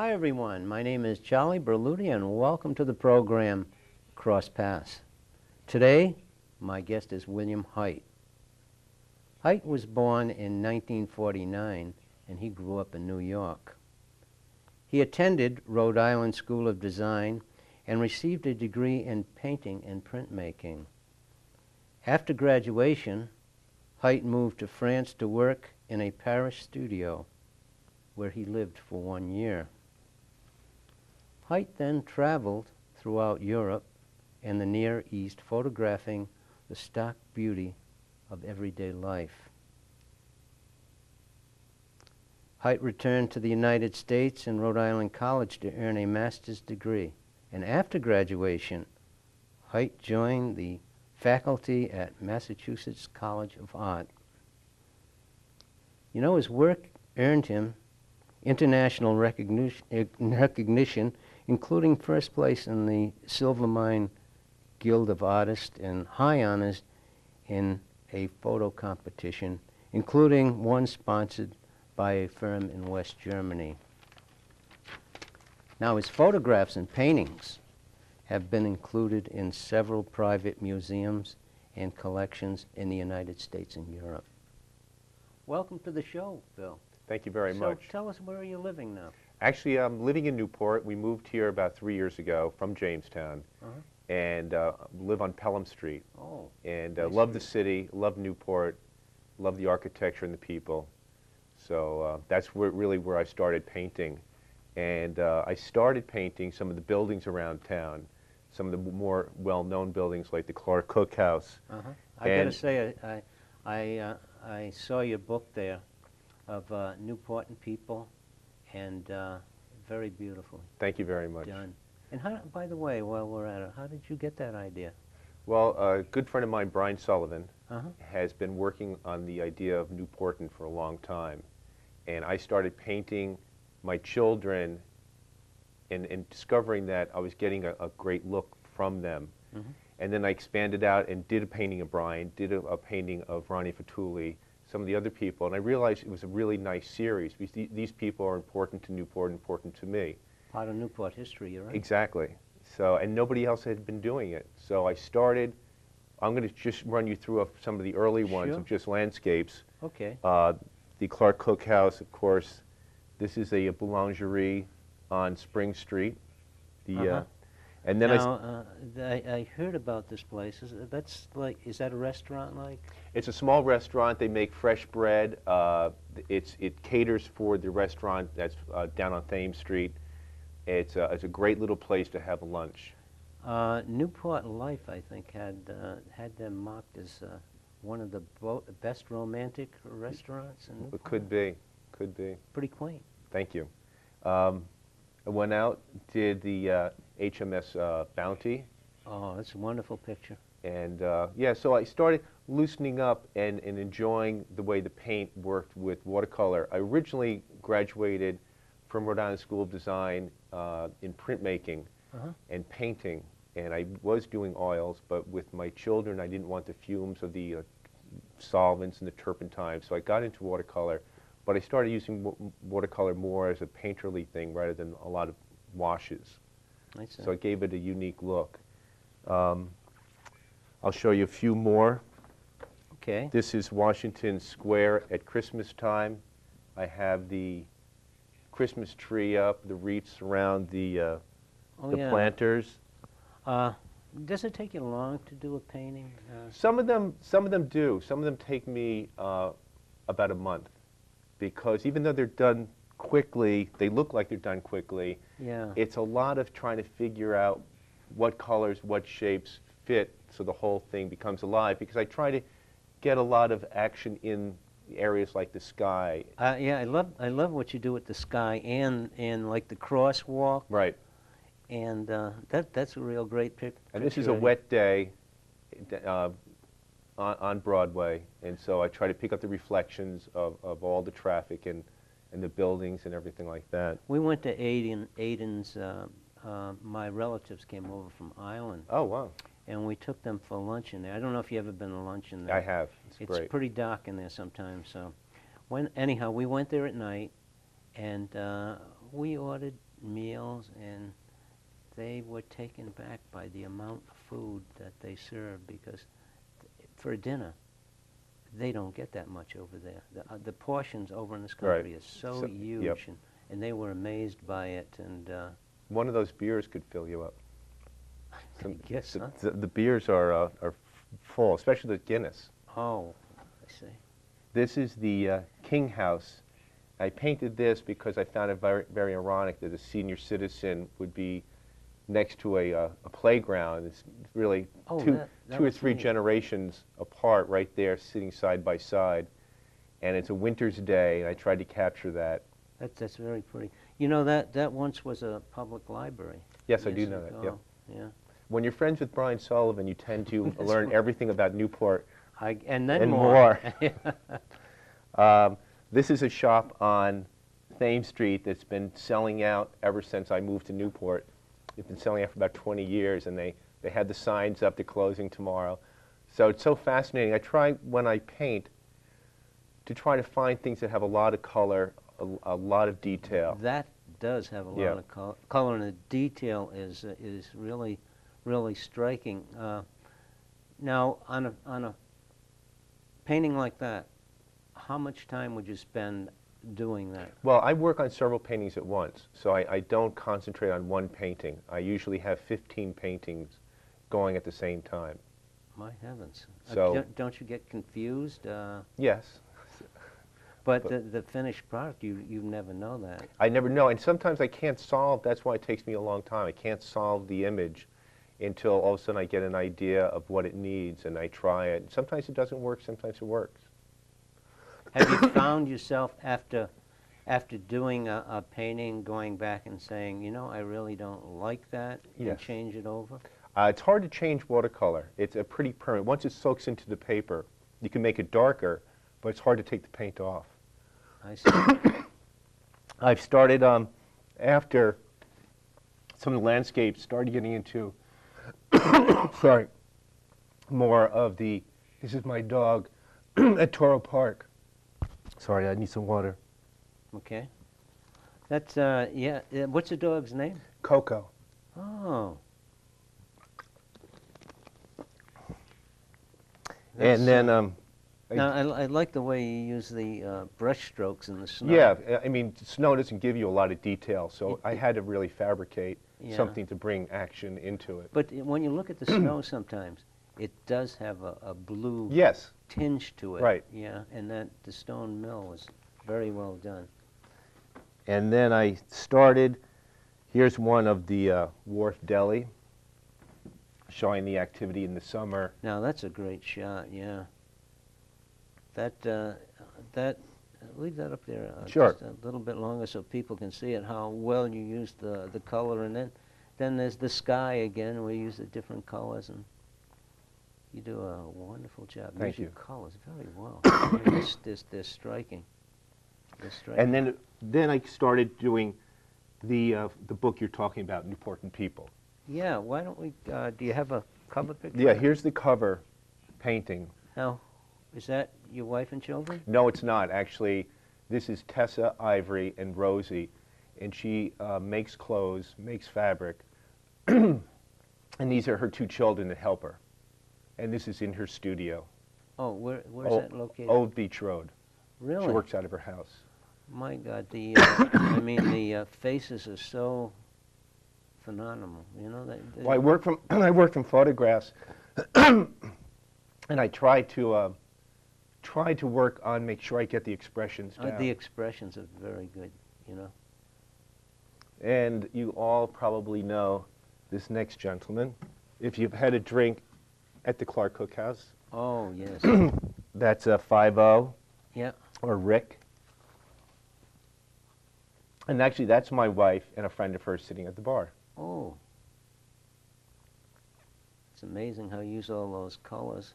Hi everyone, my name is Charlie Berluti and welcome to the program Cross Paths. Today, my guest is William Heydt. Heydt was born in 1949 and he grew up in New York. He attended Rhode Island School of Design and received a degree in painting and printmaking. After graduation, Heydt moved to France to work in a Paris studio, where he lived for 1 year. Heydt then traveled throughout Europe and the Near East, photographing the stark beauty of everyday life. Heydt returned to the United States and Rhode Island College to earn a master's degree. And after graduation, Heydt joined the faculty at Massachusetts College of Art. You know, his work earned him international recognition, including first place in the Silver Mine Guild of Artists and high honors in a photo competition, including one sponsored by a firm in West Germany. Now, his photographs and paintings have been included in several private museums and collections in the United States and Europe. Welcome to the show, Bill. Thank you very much. So tell us, where are you living now? Actually, I'm living in Newport. We moved here about 3 years ago from Jamestown, and live on Pelham Street. Oh, and nice love the city, love Newport, love the architecture and the people. So that's really where I started painting. And I started painting some of the buildings around town, some of the more well-known buildings like the Clark Cookhouse. I got to say, I saw your book there of Newport and people, and very beautiful. Thank you very much. Done. And how, by the way, while we're at it, how did you get that idea? Well, a good friend of mine, Brian Sullivan, has been working on the idea of Newportan for a long time. And I started painting my children and discovering that I was getting a great look from them. And then I expanded out and did a painting of Brian, did a painting of Ronnie Fatuli, some of the other people, and I realized it was a really nice series because these people are important to Newport, important to me. Part of Newport history, you're right. Exactly. So, and nobody else had been doing it. So I started, I'm going to just run you through some of the early ones of just landscapes. Okay. The Clark Cookhouse, of course. This is a boulangerie on Spring Street. And then now, I heard about this place. Is that a restaurant like? It's a small restaurant. They make fresh bread. It caters for the restaurant that's down on Thames Street. It's a great little place to have a lunch. Newport Life, I think, had them marked as one of the best romantic restaurants in Newport. It could be, could be. Pretty quaint. Thank you. I went out, did the HMS Bounty. Oh, that's a wonderful picture. And yeah, so I started loosening up and enjoying the way the paint worked with watercolor. I originally graduated from Rhode Island School of Design in printmaking and painting. And I was doing oils, but with my children, I didn't want the fumes of the solvents and the turpentine. So I got into watercolor. But I started using watercolor more as a painterly thing rather than a lot of washes. I see. So it gave it a unique look. I'll show you a few more. Okay. This is Washington Square at Christmas time. I have the Christmas tree up, the wreaths around the planters. Does it take you long to do a painting? Some of them do. Some of them take me about a month. Because even though they're done quickly, they look like they're done quickly. Yeah. It's a lot of trying to figure out what colors, what shapes fit so the whole thing becomes alive. Because I try to get a lot of action in areas like the sky. Yeah, I love what you do with the sky and like the crosswalk. Right. And that's a real great picture. And this is a wet day on Broadway, and so I try to pick up the reflections of all the traffic and the buildings and everything like that. We went to Aiden's, my relatives came over from Ireland. Oh, wow. And we took them for lunch in there. I don't know if you've ever been to lunch in there. I have. It's great. Pretty dark in there sometimes. So, anyhow, we went there at night, and we ordered meals, and they were taken back by the amount of food that they served, because for dinner, they don't get that much over there. The portions over in this country is so huge, yep. and they were amazed by it. And one of those beers could fill you up. I guess, huh? The beers are full, especially the Guinness. Oh, I see. This is the King House. I painted this because I found it very, very ironic that a senior citizen would be next to a playground. It's really two or three generations apart right there, sitting side by side. And it's a winter's day, and I tried to capture that. That's very pretty. You know, that once was a public library. Yes, I do know that, yeah. Yeah. When you're friends with Brian Sullivan, you tend to learn everything about Newport and then and more. This is a shop on Thames Street that's been selling out ever since I moved to Newport. They've been selling out for about 20 years, and they had the signs up, they're closing tomorrow. So it's so fascinating. I try, when I paint, to try to find things that have a lot of color, a lot of detail. That does have a lot of color, and the detail is really, really striking. Now, on a painting like that, how much time would you spend doing that? Well, I work on several paintings at once, so I don't concentrate on one painting. I usually have 15 paintings going at the same time. My heavens. So don't you get confused? Yes. But the finished product, you never know that. I never know, and sometimes I can't solve, that's why it takes me a long time. I can't solve the image until all of a sudden I get an idea of what it needs, and I try it. Sometimes it doesn't work, sometimes it works. Have you found yourself after doing a painting going back and saying, you know, I really don't like that, and change it over? It's hard to change watercolor. It's a pretty permanent. Once it soaks into the paper, you can make it darker, but it's hard to take the paint off. I see. I've started, after some of the landscapes, started getting into, sorry, more of the, this is my dog at Toro Park. Sorry, I need some water. Okay. That's, yeah, what's the dog's name? Coco. Oh. And then, now, I like the way you use the brush strokes in the snow. yeah, I mean, snow doesn't give you a lot of detail, so I had to really fabricate something to bring action into it. But when you look at the snow sometimes, it does have a blue tinge to it. Right. Yeah, and that the stone mill was very well done. And then I started, here's one of the Wharf Deli, showing the activity in the summer. Now, that's a great shot, yeah. Leave that up there Sure. just a little bit longer so people can see it, how well you use the color. And then there's the sky again, where you use the different colors, and you do a wonderful job. Thank you. Use your colors very well. I mean, they're striking. They're striking. And then I started doing the book you're talking about, Newport and People. Yeah, why don't we, do you have a cover picture? Yeah, here's the cover painting. Now, is that your wife and children? No, it's not. Actually, this is Tessa, Ivory, and Rosie, and she makes clothes, makes fabric, and these are her two children that help her. And this is in her studio. Oh, where's that located? Old Beach Road. Really? She works out of her house. My God, I mean, the faces are so phenomenal. You know that. Well, I work from photographs, and I try to work on make sure I get the expressions down. The expressions are very good. You know. And you all probably know this next gentleman, if you've had a drink at the Clark Cookhouse. Oh yes. That's a 5-0. Yeah. Or Rick. And actually, that's my wife and a friend of hers sitting at the bar. Oh. It's amazing how you use all those colors.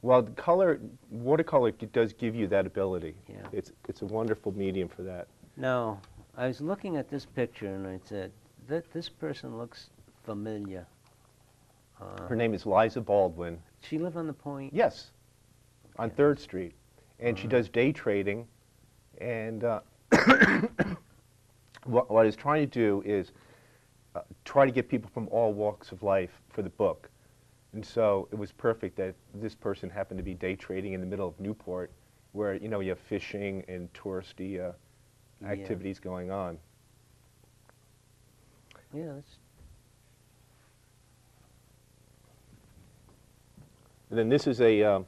Well, the color, watercolor does give you that ability. Yeah. It's a wonderful medium for that. Now, I was looking at this picture and I said, this person looks familiar. Her name is Liza Baldwin. She live on the Point? Yes, on 3rd Street. And she does day trading. And what I was trying to do is try to get people from all walks of life for the book. And so it was perfect that this person happened to be day trading in the middle of Newport, where, you know, you have fishing and touristy activities going on. Yeah, that's... And then this is a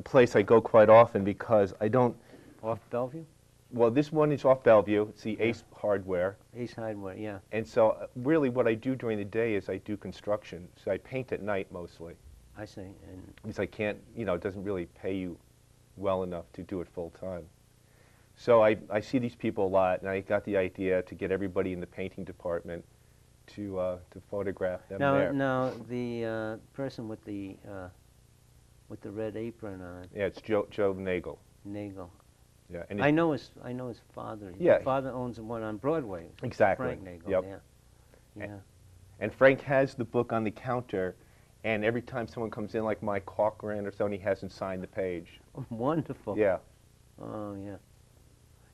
place I go quite often because I don't... Off Bellevue? Well, this one is off Bellevue. It's the Ace Hardware. Ace Hardware, yeah. And so really what I do during the day is I do construction. So I paint at night mostly. I see. And Because I can't, you know, it doesn't really pay you well enough to do it full time. So I see these people a lot, and I got the idea to get everybody in the painting department to photograph them there. Now, the person with the red apron on, Yeah, it's Joe Nagel. Nagel. Yeah, and I know his father. Yeah. His father owns one on Broadway. Exactly. Frank Nagel. Yep. Yeah. Yeah. And Frank has the book on the counter, and every time someone comes in, like Mike Cochran or someone, he hasn't signed the page. Oh, wonderful. Yeah. Oh, yeah.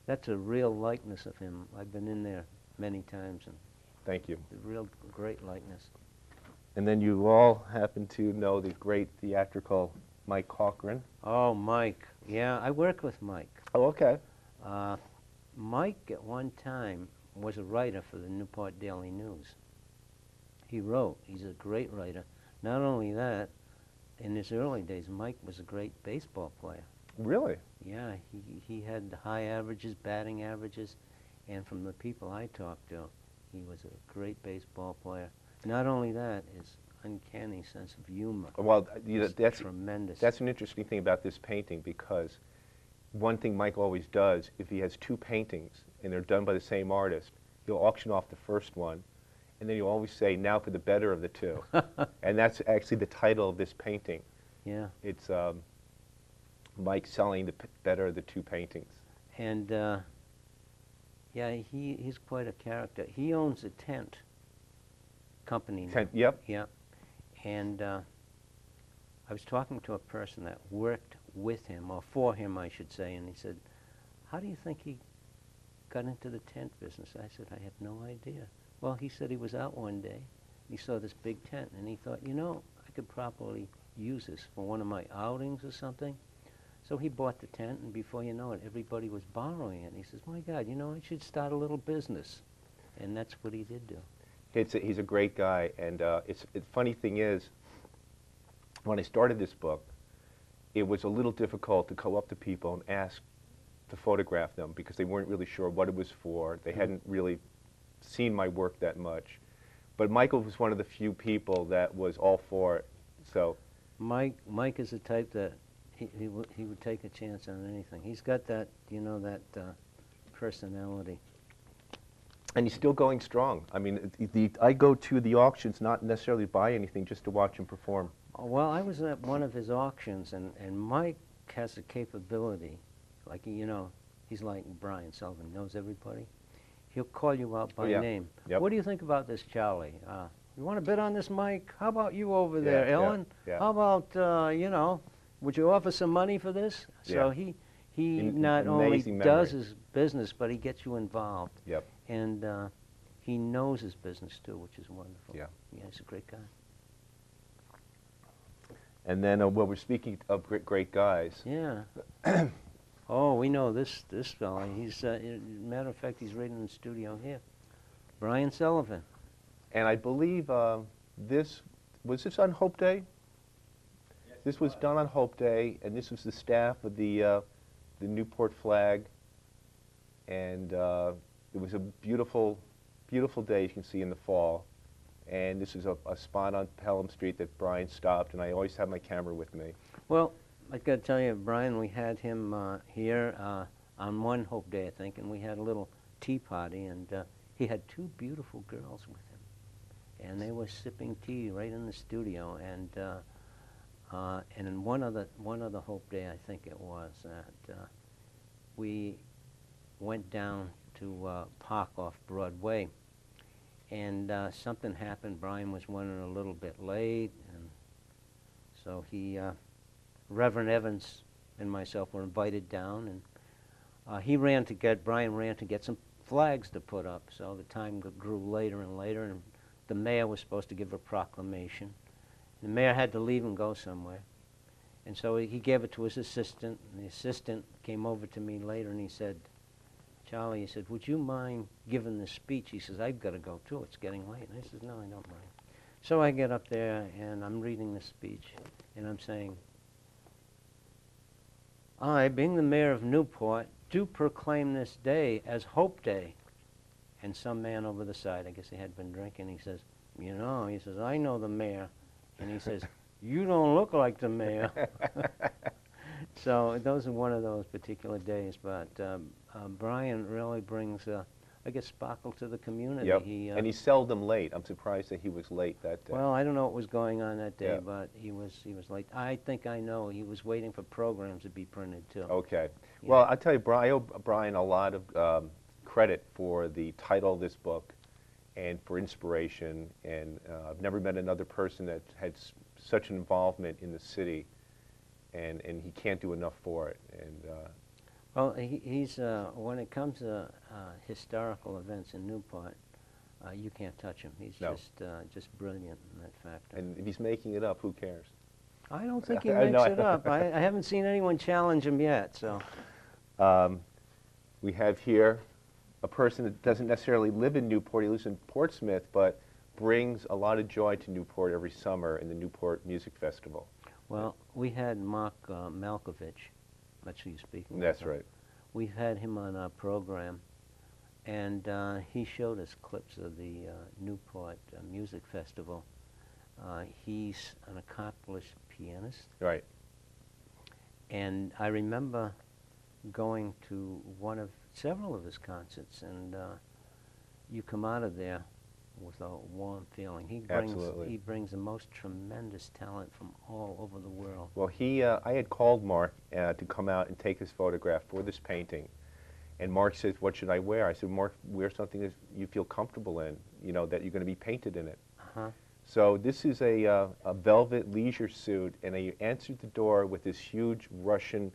That's a real likeness of him. I've been in there many times, and Thank you. a real great likeness. And then you all happen to know the great theatrical Mike Cochran. Oh, Mike. Yeah, I worked with Mike. Oh, okay. Mike, at one time, was a writer for the Newport Daily News. He wrote. He's a great writer. Not only that, in his early days, Mike was a great baseball player. Really? Yeah, he had high averages, batting averages, and from the people I talked to, he was a great baseball player. Not only that, his uncanny sense of humor. Well, you know, was that's tremendous. That's an interesting thing about this painting, because one thing Mike always does, if he has two paintings and they're done by the same artist, he'll auction off the first one, and then he'll always say, now for the better of the two. And that's actually the title of this painting. Yeah. It's Mike selling the better of the two paintings. And yeah, he's quite a character. He owns a tent company now. Yep. Yeah. And I was talking to a person that worked with him, or for him, I should say, and he said, how do you think he got into the tent business? I said, I have no idea. Well, he said he was out one day, he saw this big tent, and he thought, you know, I could probably use this for one of my outings or something. So he bought the tent, and before you know it, everybody was borrowing it. And he says, my God, you know, I should start a little business. And that's what he did do. He's a great guy, and the funny thing is, when I started this book, it was a little difficult to go up to people and ask to photograph them because they weren't really sure what it was for. They hadn't really seen my work that much. But Michael was one of the few people that was all for it. So Mike is the type that he would take a chance on anything. He's got that, you know, that personality. And he's still going strong. I mean, I go to the auctions not necessarily buy anything, just to watch him perform. Well, I was at one of his auctions, and Mike has a capability, like, you know, he's like Brian Sullivan, knows everybody. He'll call you out by name. Yep. What do you think about this, Charlie? You want to bid on this, Mike? How about you over there, Ellen? Yeah. How about, you know, would you offer some money for this? So he not only does his business, but he gets you involved. Yep. And he knows his business, too, which is wonderful. Yeah. Yeah, he's a great guy. And then, well, we're speaking of great guys. Yeah. Oh, we know this fella. He's, matter of fact, he's right in the studio here. Brian Sullivan. And I believe was this on Hope Day? Yes, This was done on Hope Day, and this was the staff of the Newport flag. And it was a beautiful, beautiful day, you can see, in the fall. And this is a spot on Pelham Street that Brian stopped, and I always have my camera with me. Well, I got to tell you, Brian, we had him here on one Hope Day, I think, and we had a little tea party, and he had two beautiful girls with him, and they were sipping tea right in the studio. And in one other Hope Day, I think it was, we went down to park off Broadway. And something happened. Brian was running a little bit late, and so Reverend Evans and myself were invited down, and Brian ran to get some flags to put up, so the time grew later and later, and the mayor was supposed to give a proclamation. The mayor had to leave and go somewhere. And so he gave it to his assistant, and the assistant came over to me later and he said, Charlie, he said, would you mind giving this speech? He says, I've got to go too, it's getting late. And I said, no, I don't mind. So I get up there and I'm reading the speech and I'm saying, I, being the mayor of Newport, do proclaim this day as Hope Day. And some man over the side, I guess he had been drinking, he says, you know, he says, I know the mayor. And he says, you don't look like the mayor. So those are one of those particular days, but Brian really brings, I guess, sparkle to the community. Yep. And he's seldom late. I'm surprised that he was late that day. Well, I don't know what was going on that day, Yeah. but he was late. I think I know he was waiting for programs to be printed too. Okay. Yeah. Well, I'll tell you, I owe Brian a lot of credit for the title of this book and for inspiration. And I've never met another person that had such an involvement in the city, and he can't do enough for it. And Well, he's when it comes to historical events in Newport, you can't touch him. He's No. just brilliant in that factor. and if he's making it up, who cares? I don't think he I makes know. it up. I haven't seen anyone challenge him yet. So We have here a person that doesn't necessarily live in Newport. He lives in Portsmouth, but brings a lot of joy to Newport every summer in the Newport Music Festival. well, we had Mark Malkovich. That's who you're speaking. That's of. right. We've had him on our program, and he showed us clips of the Newport Music Festival. He's an accomplished pianist, Right. and I remember going to several of his concerts, and you come out of there with a warm feeling. Absolutely. He brings the most tremendous talent from all over the world. Well, I had called Mark to come out and take his photograph for this painting. And Mark says, what should I wear? I said, Mark, wear something that you feel comfortable in, you know, that you're going to be painted in it. Uh-huh. So this is a velvet leisure suit, and he answered the door with this huge Russian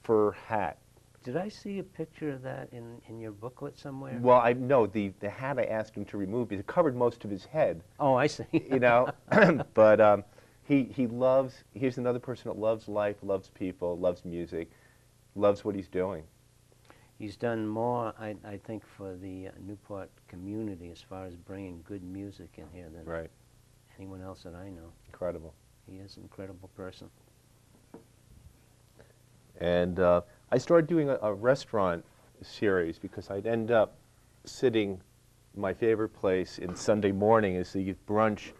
fur hat. Did I see a picture of that in your booklet somewhere? Well, no, the hat I asked him to remove because it covered most of his head. Oh, I see. You know, but he loves, here's another person that loves life, loves people, loves music, loves what he's doing. He's done more, I think, for the Newport community as far as bringing good music in here than Right. anyone else that I know. Incredible. He is an incredible person. And I started doing a restaurant series because I'd end up sitting, my favorite place in Sunday morning is the brunch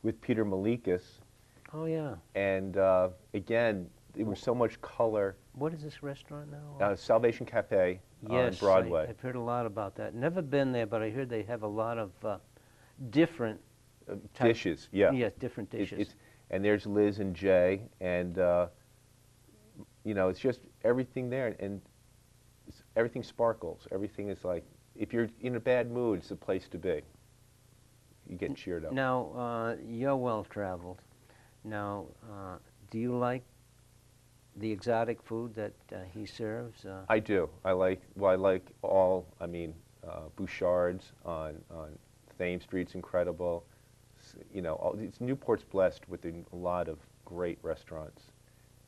with Peter Malikas. Oh, yeah. And again, there was so much color. What is this restaurant now? Salvation Cafe Yes, on Broadway. I've heard a lot about that. Never been there, but I heard they have a lot of different Dishes, yeah. Yes, different dishes. And there's Liz and Jay, and you know, it's just everything there, and everything sparkles. Everything is like, if you're in a bad mood, it's the place to be. You get cheered up. Now, you're well-traveled. Now, do you like the exotic food that he serves? I do. I like all, I mean, Bouchard's on Thames Street's incredible. You know, Newport's blessed with a lot of great restaurants,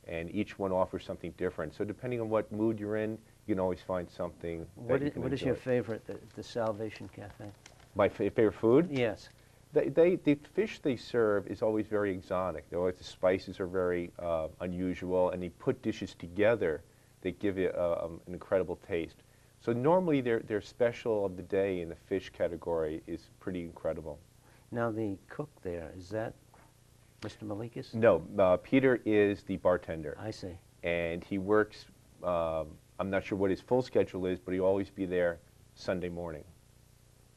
and each one offers something different. So depending on what mood you're in, you can always find something that you can What is enjoy. your favorite, the Salvation Cafe? My favorite food? Yes. The fish they serve is always very exotic. The spices are very unusual, and they put dishes together that give you an incredible taste. So normally their special of the day in the fish category is pretty incredible. Now, the cook there, is that Mr. Malikas? No, Peter is the bartender. I see. And he works, I'm not sure what his full schedule is, but he'll always be there Sunday morning.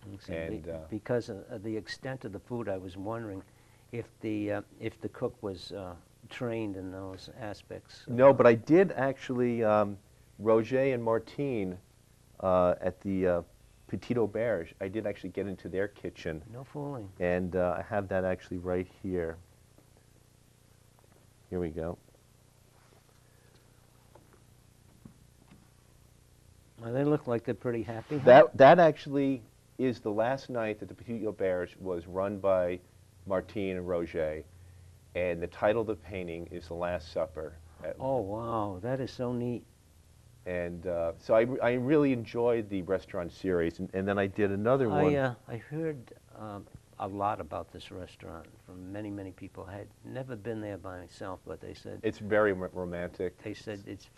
I see. And, because of the extent of the food, I was wondering if the cook was trained in those aspects. No, but I did actually, Roger and Martine at the Petit Auberge, I did actually get into their kitchen. No fooling. And I have that actually right here. Here we go. They look like they're pretty happy. That actually is the last night that the Petit Auberge was run by Martine and Roger, and the title of the painting is The Last Supper. Oh, wow, that is so neat. And so I really enjoyed the restaurant series, and then I did another one. I heard a lot about this restaurant from many, many people. I had never been there by myself, but they said It's very romantic. they said it's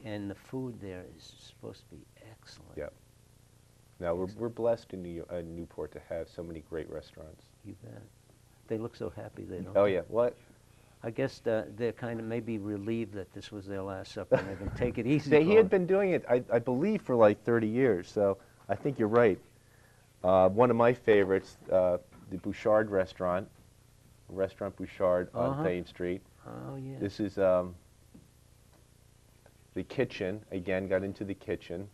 and the food there is supposed to be excellent. Yeah. Now we're blessed in Newport to have so many great restaurants. You bet. They look so happy. They don't. Oh yeah. What? I guess they're kind of maybe relieved that this was their last supper and they can take it easy. He had been doing it, I believe, for like 30 years. So I think you're right. One of my favorites, the Bouchard restaurant, Restaurant Bouchard on Thames Street. Oh yeah. This is the kitchen. Again, got into the kitchen,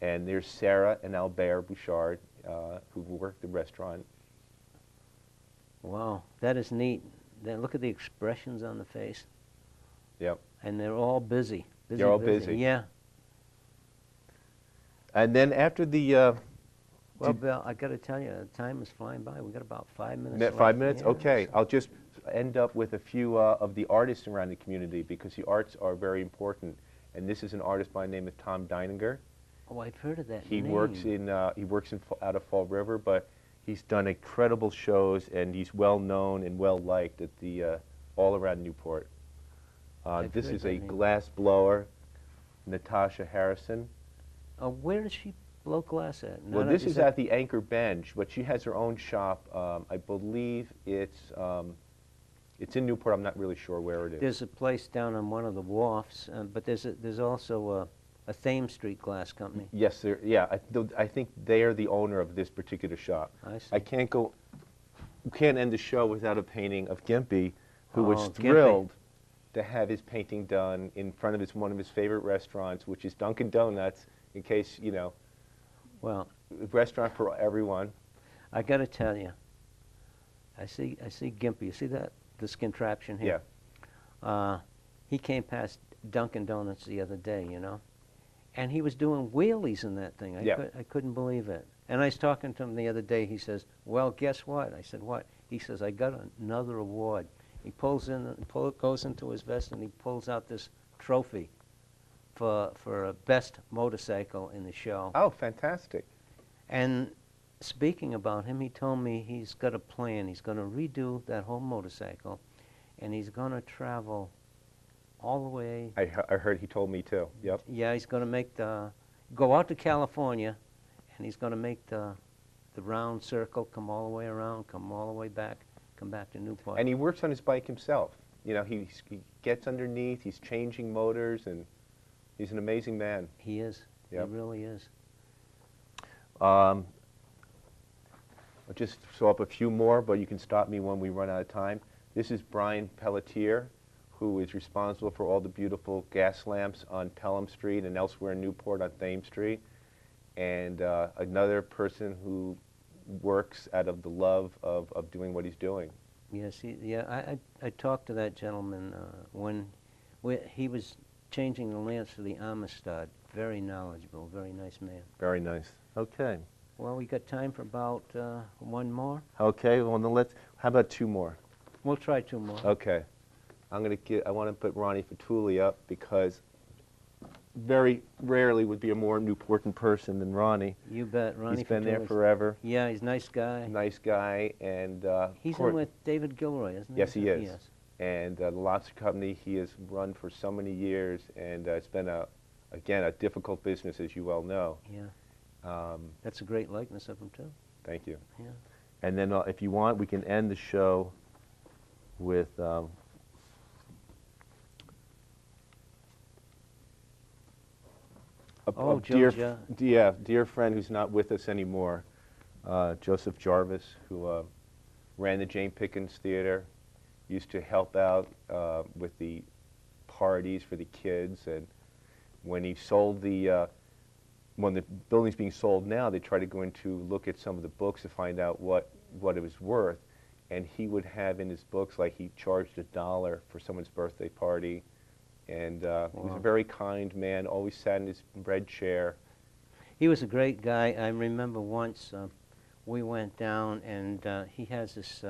and there's Sarah and Albert Bouchard, who work the restaurant. Wow, that is neat. Then look at the expressions on the face. Yep. And they're all busy. They're all busy. Yeah. And then after the Well, Bill, I got to tell you, time is flying by. We got about 5 minutes left. 5 minutes? Yeah. Okay. I'll just end up with a few of the artists around the community, because the arts are very important. And this is an artist by the name of Tom Deininger. Oh, I've heard of that He name. works in out of Fall River, but he's done incredible shows, and he's well known and well liked at the all around Newport. This is a glass blower, Natasha Harrison. Where does she blow glass at? Well, this is at the Anchor Bench, but she has her own shop. I believe it's in Newport. I'm not really sure where it is. There's a place down on one of the wharfs, but there's also a Thames Street glass company. Yes, I think they are the owner of this particular shop. I see. I can't end the show without a painting of Gimpy, who was Oh, Gimpy. thrilled to have his painting done in front of one of his favorite restaurants, which is Dunkin' Donuts. In case you know, Well, restaurant for everyone. I got to tell you, I see Gimpy. You see this contraption here? Yeah. He came past Dunkin' Donuts the other day, you know, and he was doing wheelies in that thing. I couldn't believe it. And I was talking to him the other day. He says, "Well, guess what?" I said, "What?" He says, "I got another award." He goes into his vest and he pulls out this trophy for a best motorcycle in the show. Oh, fantastic. And speaking about him, he told me he's got a plan. He's going to redo that whole motorcycle, and he's going to travel all the way. I heard he told me too. Yep. Yeah, he's going to go out to California, and he's going to make the round circle, come all the way around, come all the way back, come back to Newport. And he works on his bike himself. You know, he gets underneath, he's changing motors, and he's an amazing man. He is. Yep. He really is. I'll just throw up a few more, but you can stop me when we run out of time. This is Brian Pelletier, who is responsible for all the beautiful gas lamps on Pelham Street and elsewhere in Newport on Thames Street. And another person who works out of the love of doing what he's doing. Yes, I talked to that gentleman when he was changing the lamps for the Amistad. Very knowledgeable, very nice man. Very nice. Okay. Well, we got time for about one more. Okay, well, then how about two more? We'll try two more. Okay. I want to put Ronnie Fatuli up, because very rarely would be a more Newportan person than Ronnie. You bet, Ronnie. He's been there Fatuli's- forever. Yeah, he's a nice guy. Nice guy, and He's in with David Gilroy, isn't he? Yes, he is. Yes. And the Lobster Company he has run for so many years, and it's been again a difficult business, as you well know. Yeah. That's a great likeness of him too. Thank you. Yeah. And then if you want, we can end the show with a dear friend who's not with us anymore, Joseph Jarvis, who ran the Jane Pickens Theater, used to help out with the parties for the kids, and when he sold when the building's being sold now, they try to go in to look at some of the books to find out what it was worth, and he would have in his books, like, he charged $1 for someone's birthday party, And he was a very kind man, always sat in his red chair. He was a great guy. I remember once we went down, and he has this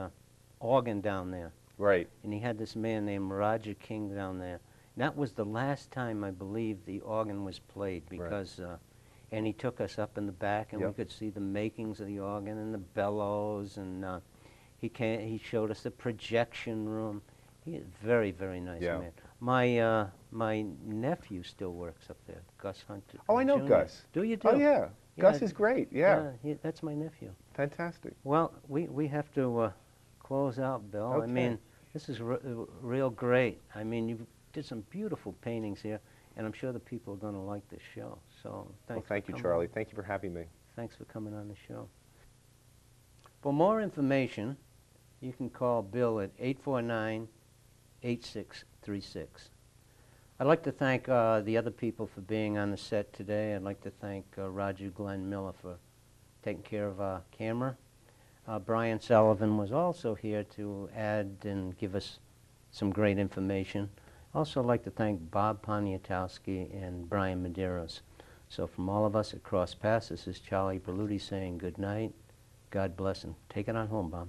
organ down there. Right. And he had this man named Roger King down there. And that was the last time, I believe, the organ was played, because, and he took us up in the back, and we could see the makings of the organ and the bellows, and he showed us the projection room. He's a very, very nice man. My nephew still works up there, Gus Hunter. Oh, I know Jr. Gus. Do you do? Oh, yeah. Gus is great, that's my nephew. Fantastic. Well, we have to close out, Bill. Okay. I mean, this is real great. I mean, you did some beautiful paintings here, and I'm sure the people are going to like this show. So thanks. Well, thank you, Charlie. Thank you for having me. Thanks for coming on the show. For more information, you can call Bill at 849-8636. I'd like to thank the other people for being on the set today. I'd like to thank Roger Glenn Miller for taking care of our camera. Brian Sullivan was also here to add and give us some great information. Also like to thank Bob Poniatowski and Brian Medeiros. So from all of us at Cross Paths, this is Charlie Berluti saying good night, God bless, and take it on home, Bob.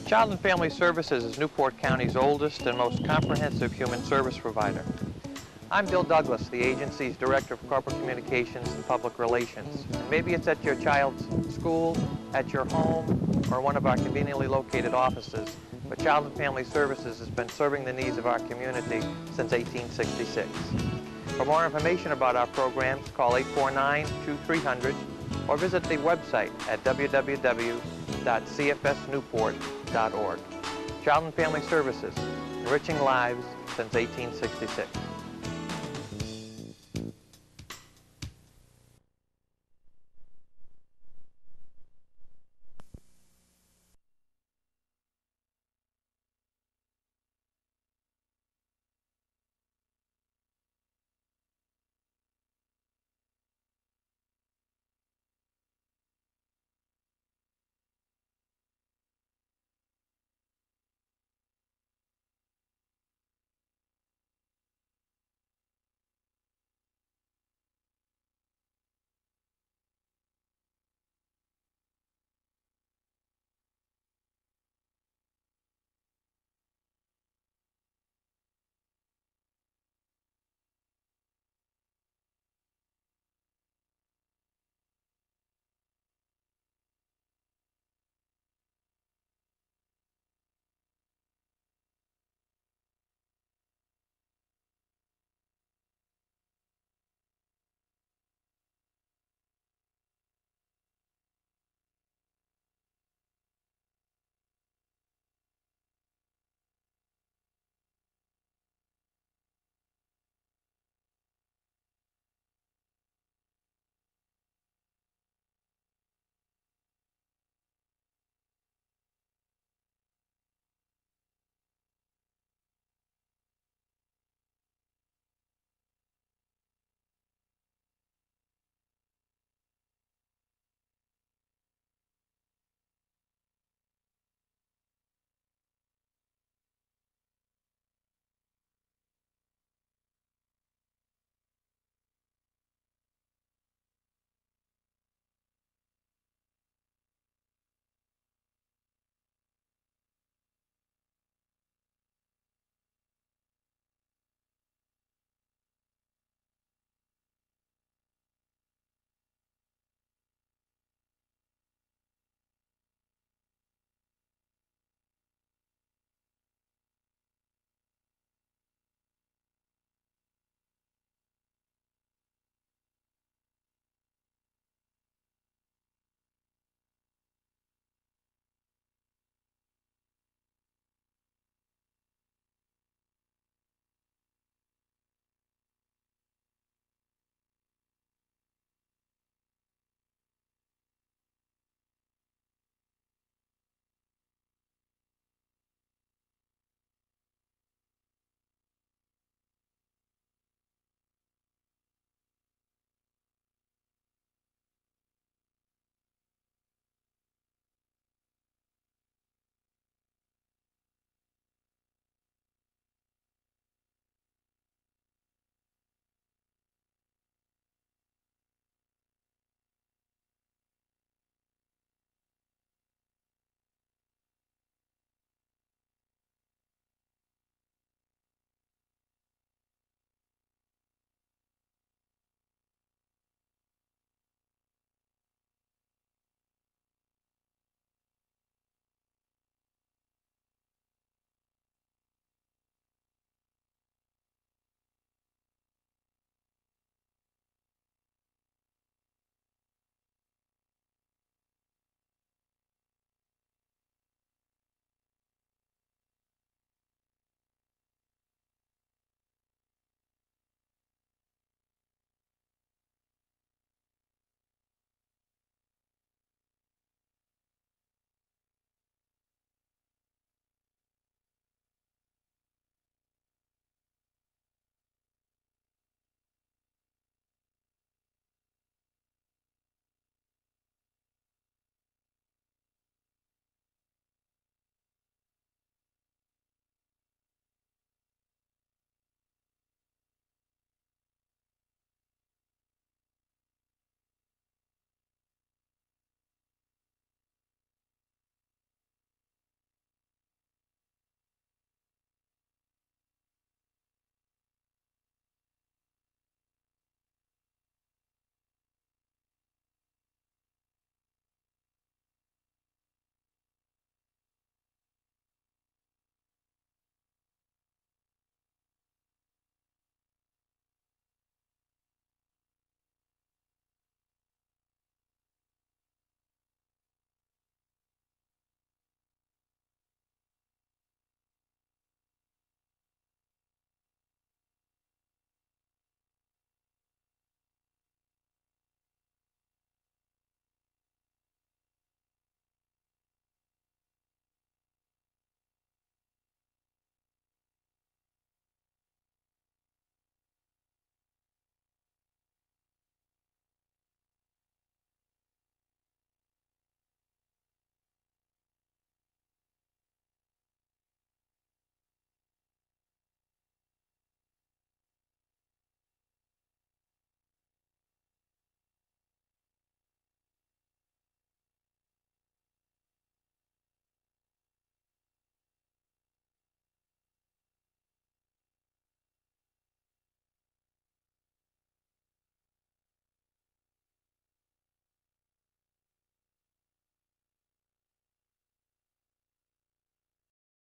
Child and Family Services is Newport County's oldest and most comprehensive human service provider. I'm Bill Douglas, the agency's Director of Corporate Communications and Public Relations. And maybe it's at your child's school, at your home, or one of our conveniently located offices, but Child and Family Services has been serving the needs of our community since 1866. For more information about our programs, call 849-2300 or visit the website at www.cfsnewport.org. Child and Family Services, enriching lives since 1866.